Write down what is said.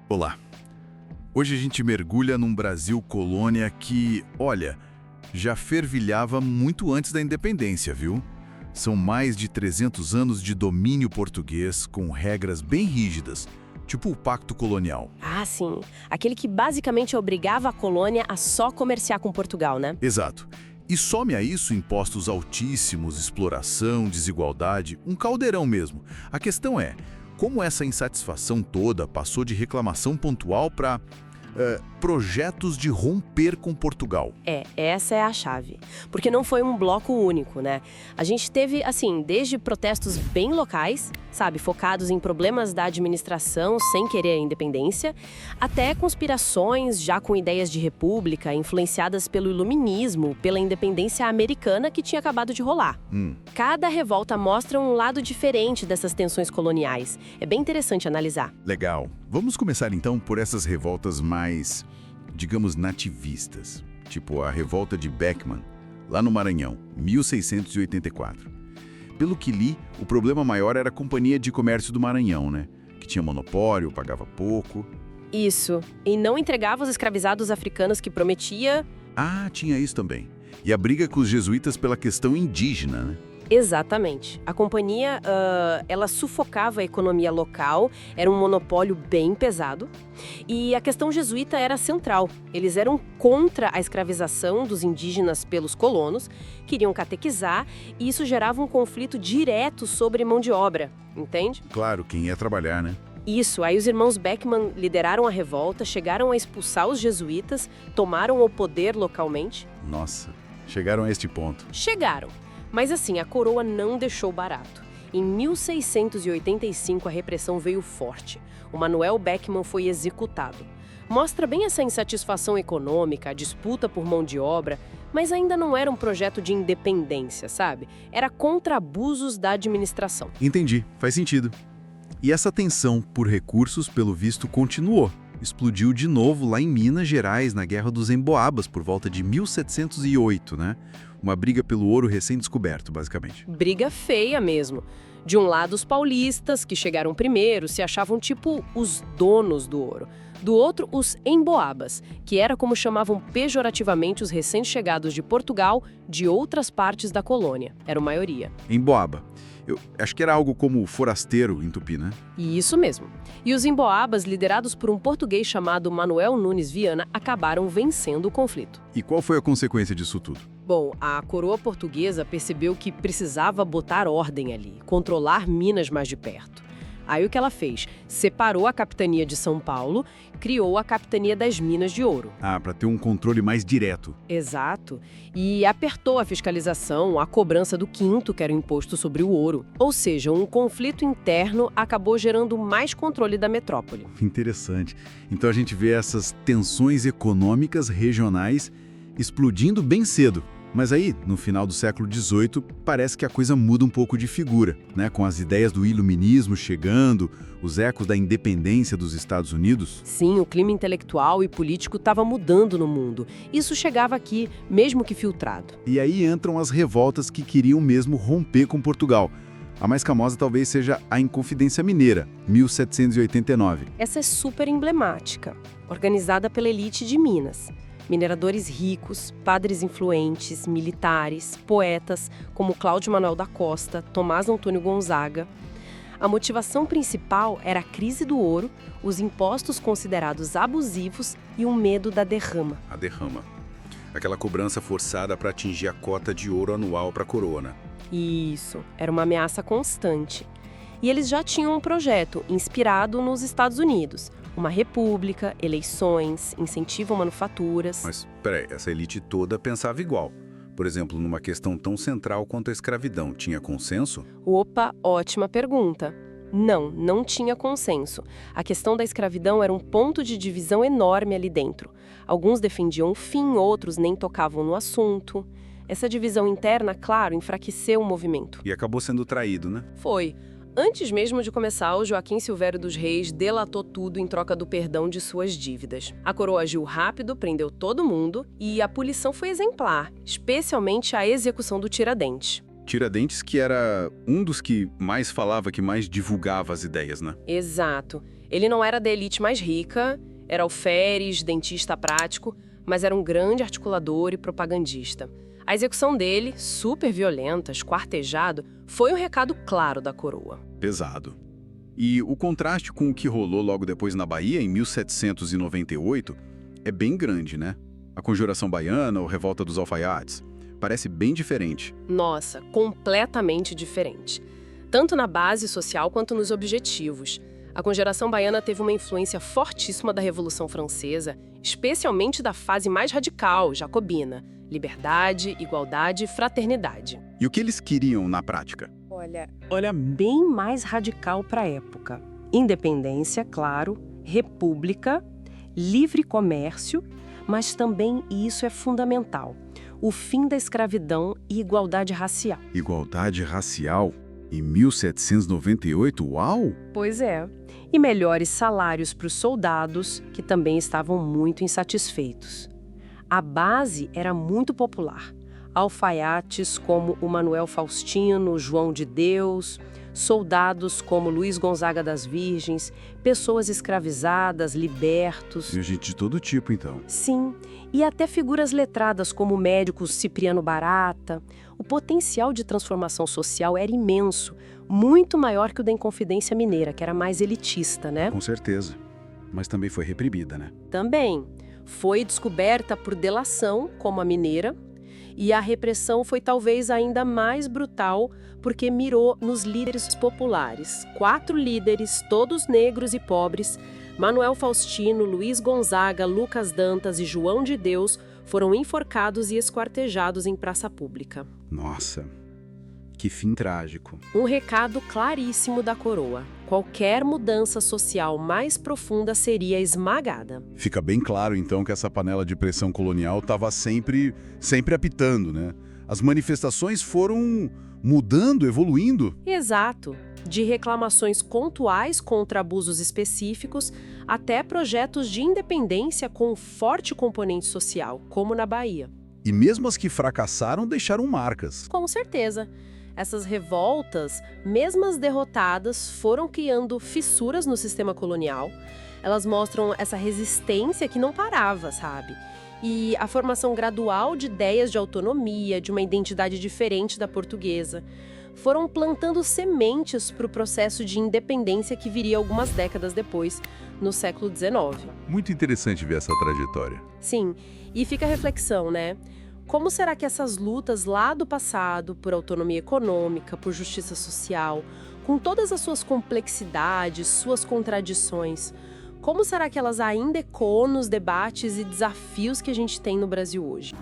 Olá. Hoje a gente mergulha num Brasil colônia que, olha, já fervilhava muito antes da independência, viu? São mais de 300 anos de domínio português com regras bem rígidas, tipo o Pacto Colonial. Ah, sim. Aquele que basicamente obrigava a colônia a só comerciar com Portugal, né? Exato. E some a isso impostos altíssimos, exploração, desigualdade, um caldeirão mesmo. A questão é, como essa insatisfação toda passou de reclamação pontual para projetos de romper com Portugal? Essa é a chave. Porque não foi um bloco único, né? A gente teve, assim, desde protestos bem locais, sabe, focados em problemas da administração sem querer a independência, até conspirações já com ideias de república, influenciadas pelo iluminismo, pela independência americana que tinha acabado de rolar. Cada revolta mostra um lado diferente dessas tensões coloniais. É bem interessante analisar. Legal. Vamos começar então por essas revoltas mais, digamos, nativistas. Tipo a revolta de Beckman, lá no Maranhão, 1684. Pelo que li, o problema maior era a Companhia de Comércio do Maranhão, né? Que tinha monopólio, pagava pouco. Isso. E não entregava os escravizados africanos que prometia. Ah, tinha isso também. E a briga com os jesuítas pela questão indígena, né? Exatamente. A companhia, ela sufocava a economia local, era um monopólio bem pesado. E a questão jesuíta era central. Eles eram contra a escravização dos indígenas pelos colonos, queriam catequizar, e isso gerava um conflito direto sobre mão de obra, entende? Claro, quem ia trabalhar, né? Isso, aí os irmãos Beckman lideraram a revolta, chegaram a expulsar os jesuítas, tomaram o poder localmente. Nossa, chegaram a este ponto. Chegaram. Mas assim, a coroa não deixou barato. Em 1685, a repressão veio forte. O Manuel Beckman foi executado. Mostra bem essa insatisfação econômica, a disputa por mão de obra, mas ainda não era um projeto de independência, sabe? Era contra abusos da administração. Entendi, faz sentido. E essa tensão por recursos, pelo visto, continuou. Explodiu de novo lá em Minas Gerais, na Guerra dos Emboabas, por volta de 1708, né? Uma briga pelo ouro recém-descoberto, basicamente. Briga feia mesmo. De um lado, os paulistas, que chegaram primeiro, se achavam tipo os donos do ouro. Do outro, os emboabas, que era como chamavam pejorativamente os recém-chegados de Portugal de outras partes da colônia. Era a maioria. Emboaba. Eu acho que era algo como forasteiro em Tupi, né? E isso mesmo. E os emboabas, liderados por um português chamado Manuel Nunes Viana, acabaram vencendo o conflito. E qual foi a consequência disso tudo? Bom, a coroa portuguesa percebeu que precisava botar ordem ali, controlar Minas mais de perto. Aí o que ela fez? Separou a capitania de São Paulo, criou a capitania das Minas de Ouro. Ah, para ter um controle mais direto. Exato. E apertou a fiscalização, a cobrança do quinto, que era o imposto sobre o ouro. Ou seja, um conflito interno acabou gerando mais controle da metrópole. Interessante. Então a gente vê essas tensões econômicas regionais explodindo bem cedo. Mas aí, no final do século XVIII, parece que a coisa muda um pouco de figura, né? Com as ideias do iluminismo chegando, os ecos da independência dos Estados Unidos. Sim, o clima intelectual e político estava mudando no mundo. Isso chegava aqui, mesmo que filtrado. E aí entram as revoltas que queriam mesmo romper com Portugal. A mais famosa talvez seja a Inconfidência Mineira, 1789. Essa é super emblemática, organizada pela elite de Minas. Mineradores ricos, padres influentes, militares, poetas, como Cláudio Manuel da Costa, Tomás Antônio Gonzaga. A motivação principal era a crise do ouro, os impostos considerados abusivos e o medo da derrama. A derrama. Aquela cobrança forçada para atingir a cota de ouro anual para a coroa, né? Isso, era uma ameaça constante. E eles já tinham um projeto inspirado nos Estados Unidos. Uma república, eleições, incentivam manufaturas. Mas, peraí, essa elite toda pensava igual. Por exemplo, numa questão tão central quanto a escravidão, tinha consenso? Opa, ótima pergunta. Não tinha consenso. A questão da escravidão era um ponto de divisão enorme ali dentro. Alguns defendiam o fim, outros nem tocavam no assunto. Essa divisão interna, claro, enfraqueceu o movimento. E acabou sendo traído, né? Foi. Antes mesmo de começar, o Joaquim Silvério dos Reis delatou tudo em troca do perdão de suas dívidas. A coroa agiu rápido, prendeu todo mundo e a punição foi exemplar, especialmente a execução do Tiradentes. Tiradentes que era um dos que mais falava, que mais divulgava as ideias, né? Exato. Ele não era da elite mais rica, era alferes, dentista prático, mas era um grande articulador e propagandista. A execução dele, super violenta, esquartejado, foi um recado claro da coroa. Pesado. E o contraste com o que rolou logo depois na Bahia, em 1798, é bem grande, né? A Conjuração Baiana ou Revolta dos Alfaiates. Parece bem diferente. Nossa, completamente diferente. Tanto na base social quanto nos objetivos. A Conjuração Baiana teve uma influência fortíssima da Revolução Francesa, especialmente da fase mais radical, jacobina. Liberdade, igualdade e fraternidade. E o que eles queriam na prática? Olha, bem mais radical para a época. Independência, claro, república, livre comércio, mas também, e isso é fundamental, o fim da escravidão e igualdade racial. Igualdade racial? Em 1798? Uau! Pois é. E melhores salários para os soldados, que também estavam muito insatisfeitos. A base era muito popular. Alfaiates como o Manuel Faustino, João de Deus, soldados como Luiz Gonzaga das Virgens, pessoas escravizadas, libertos. E gente de todo tipo, então. Sim, e até figuras letradas como o médico Cipriano Barata. O potencial de transformação social era imenso, muito maior que o da Inconfidência Mineira, que era mais elitista, né? Com certeza. Mas também foi reprimida, né? Também. Foi descoberta por delação, como a mineira, e a repressão foi talvez ainda mais brutal porque mirou nos líderes populares. 4 líderes, todos negros e pobres, Manuel Faustino, Luiz Gonzaga, Lucas Dantas e João de Deus, foram enforcados e esquartejados em praça pública. Nossa, que fim trágico. Um recado claríssimo da coroa. Qualquer mudança social mais profunda seria esmagada. Fica bem claro, então, que essa panela de pressão colonial estava sempre apitando, né? As manifestações foram mudando, evoluindo. Exato. De reclamações pontuais contra abusos específicos até projetos de independência com forte componente social, como na Bahia. E mesmo as que fracassaram deixaram marcas. Com certeza. Essas revoltas, mesmo as derrotadas, foram criando fissuras no sistema colonial. Elas mostram essa resistência que não parava, sabe? E a formação gradual de ideias de autonomia, de uma identidade diferente da portuguesa. Foram plantando sementes para o processo de independência que viria algumas décadas depois, no século XIX. Muito interessante ver essa trajetória. Sim, e fica a reflexão, né? Como será que essas lutas lá do passado, por autonomia econômica, por justiça social, com todas as suas complexidades, suas contradições, como será que elas ainda ecoam nos debates e desafios que a gente tem no Brasil hoje?